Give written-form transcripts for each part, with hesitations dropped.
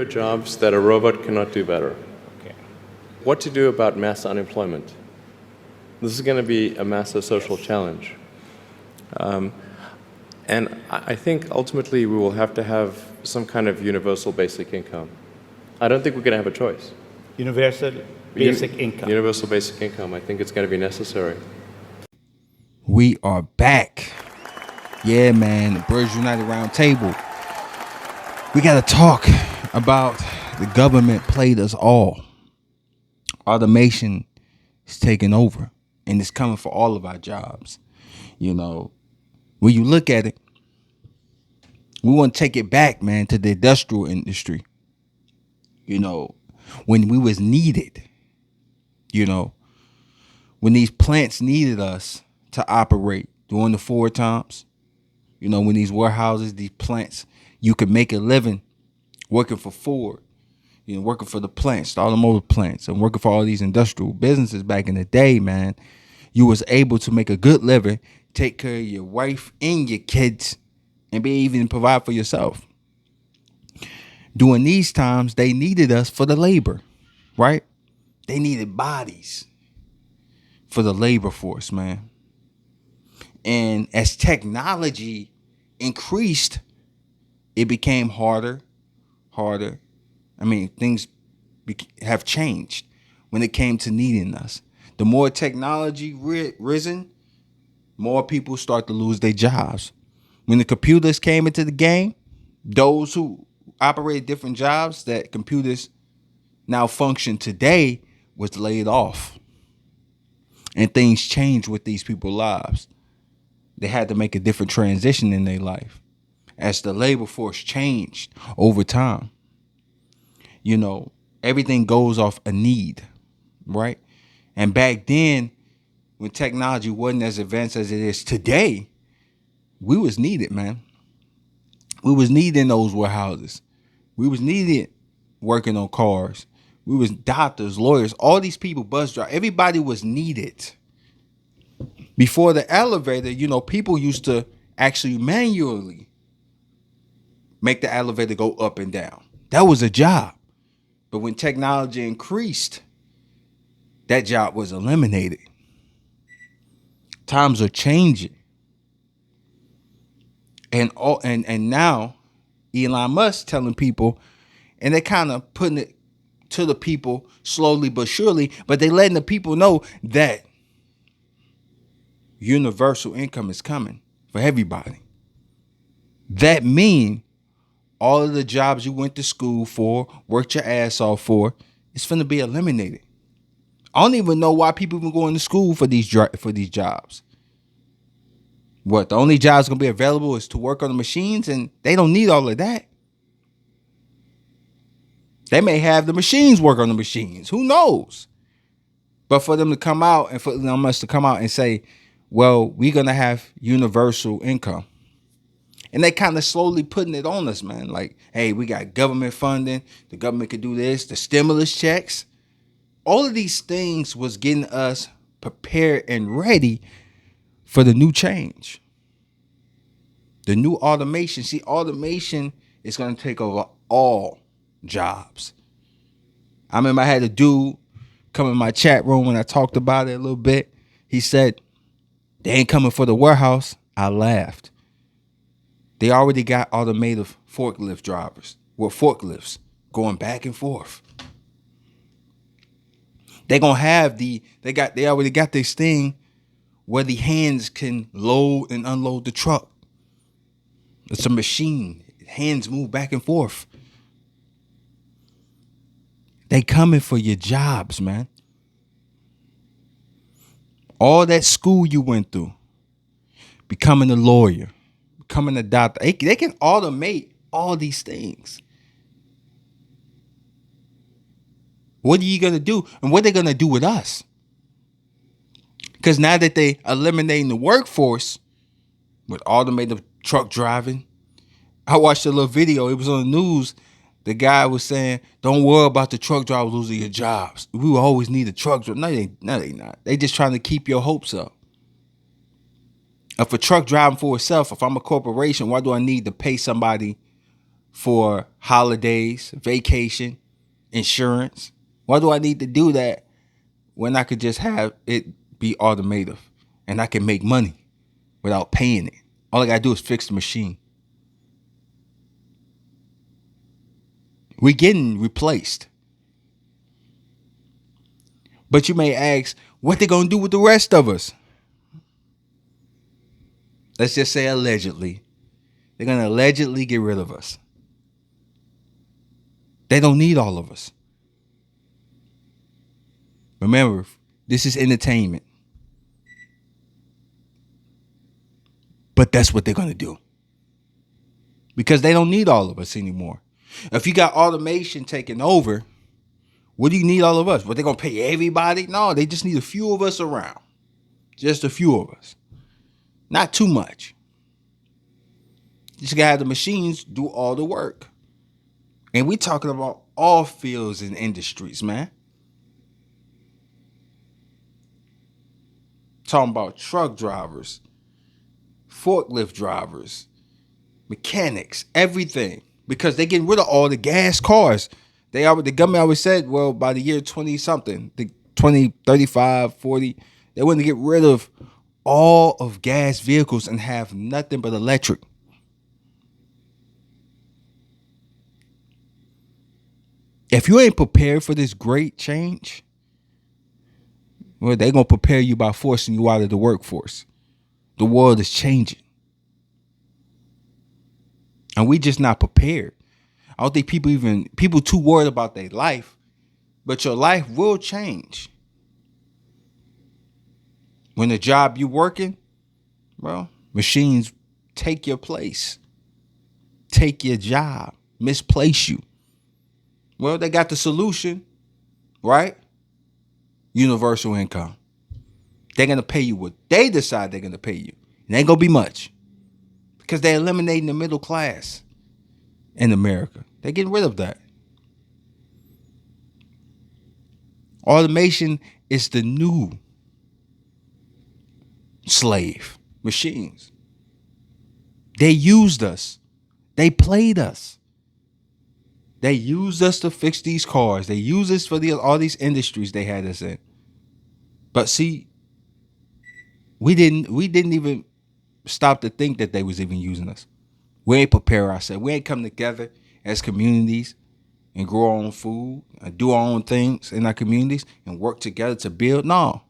fewer jobs that a robot cannot do better. Okay. What to do about mass unemployment? This is going to be a massive social challenge. And I think ultimately we will have to have some kind of universal basic income. I don't think we're going to have a choice. Universal basic income. Universal basic income. I think it's going to be necessary. We are back. Yeah, man. The Birds United Round Table. We got to talk about the government played us all. Automation is taking over, and it's coming for all of our jobs. You know, when you look at it, we want to take it back, man, to the industrial industry. You know, when we was needed, you know, when these plants needed us to operate during the Ford times, you know, when these warehouses, these plants, you could make a living working for Ford, you know, working for the plants, the automotive plants, and working for all these industrial businesses back in the day, man. You was able to make a good living, take care of your wife and your kids, and be even provide for yourself. During these times, they needed us for the labor, right? They needed bodies for the labor force, man. And as technology increased, it became harder. I mean, things have changed when it came to needing us. The more technology risen, more people start to lose their jobs. When the computers came into the game, those who operated different jobs that computers now function today was laid off. And things changed with these people's lives. They had to make a different transition in their life as the labor force changed over time. You know, everything goes off a need, right? And back then, when technology wasn't as advanced as it is today, we was needed, man. We was needed in those warehouses. We was needed working on cars. We was doctors, lawyers, all these people, bus drivers. Everybody was needed. Before the elevator, you know, people used to actually manually make the elevator go up and down. That was a job. But when technology increased, that job was eliminated. Times are changing. And now Elon Musk telling people, and they kind of putting it to the people slowly but surely, but they letting the people know that universal income is coming for everybody. That means all of the jobs you went to school for, worked your ass off for, it's finna be eliminated. I don't even know why people even going to school for these jobs. What, the only jobs gonna be available is to work on the machines, and they don't need all of that. They may have the machines work on the machines. Who knows? But for them to come out and for Elon Musk to come out and say, well, we're gonna have universal income. And they kind of slowly putting it on us, man. Like, hey, we got government funding. The government could do this. The stimulus checks. All of these things was getting us prepared and ready for the new change. The new automation. See, automation is going to take over all jobs. I remember I had a dude come in my chat room when I talked about it a little bit. He said, they ain't coming for the warehouse. I laughed. They already got automated forklift drivers with forklifts going back and forth. They gonna have they already got this thing where the hands can load and unload the truck. It's a machine. Hands move back and forth. They coming for your jobs, man. All that school you went through, becoming a lawyer, becoming a doctor, they can automate all these things. What are you going to do? And what are they going to do with us? Because now that they eliminating the workforce with automated truck driving, I watched a little video. It was on the news. The guy was saying, don't worry about the truck drivers losing your jobs. We will always need a truck driver. No, they not. They just trying to keep your hopes up. If a truck driving for itself, if I'm a corporation, why do I need to pay somebody for holidays, vacation, insurance. Why do I need to do that when I could just have it be automated and I can make money without paying it? All I gotta do is fix the machine. We're getting replaced. But you may ask, what they gonna do with the rest of us? Let's just say allegedly. They're gonna allegedly get rid of us. They don't need all of us. Remember, this is entertainment. But that's what they're gonna do. Because they don't need all of us anymore. If you got automation taking over, what do you need all of us? What, they gonna pay everybody? No, they just need a few of us around. Just a few of us. Not too much. Just gotta have the machines do all the work. And we talking about all fields and industries, man. Talking about truck drivers, forklift drivers, mechanics, everything. Because they getting rid of all the gas cars. The government always said, well, by the year 20 something, the 20, 35, 40, they want to get rid of all of gas vehicles and have nothing but electric. If you ain't prepared for this great change, well, they're going to prepare you by forcing you out of the workforce. The world is changing. And we just not prepared. I don't think people too worried about their life, but your life will change. When the job you working, well, machines take your place, take your job, misplace you. Well, they got the solution, right? Universal income. They're going to pay you what they decide they're going to pay you. It ain't going to be much because they're eliminating the middle class in America. They're getting rid of that. Automation is the new slave. Machines. They used us. They played us. They used us to fix these cars. They used us for all these industries they had us in. But see, we didn't even stop to think that they was even using us. We ain't prepare ourselves. We ain't come together as communities and grow our own food and do our own things in our communities and work together to build. No.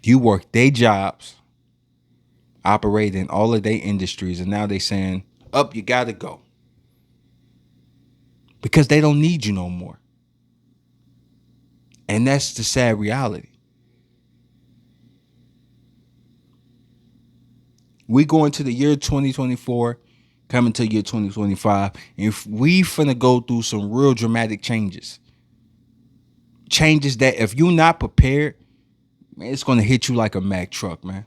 You work their jobs, operate in all of their industries, and now they saying, up, you got to go. Because they don't need you no more. And that's the sad reality. We go into the year 2024, coming to year 2025, and we finna go through some real dramatic changes. Changes that if you're not prepared, man, it's gonna hit you like a Mack truck, man.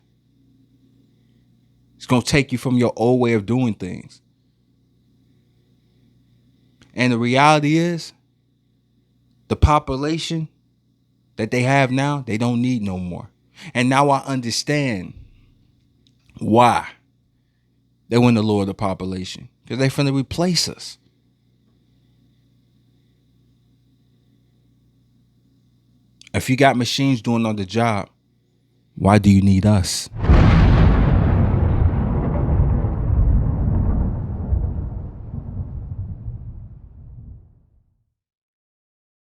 It's gonna take you from your old way of doing things. And the reality is, the population that they have now, they don't need no more. And now I understand why they want to lower the population. Because they're finna replace us. If you got machines doing all the job, why do you need us?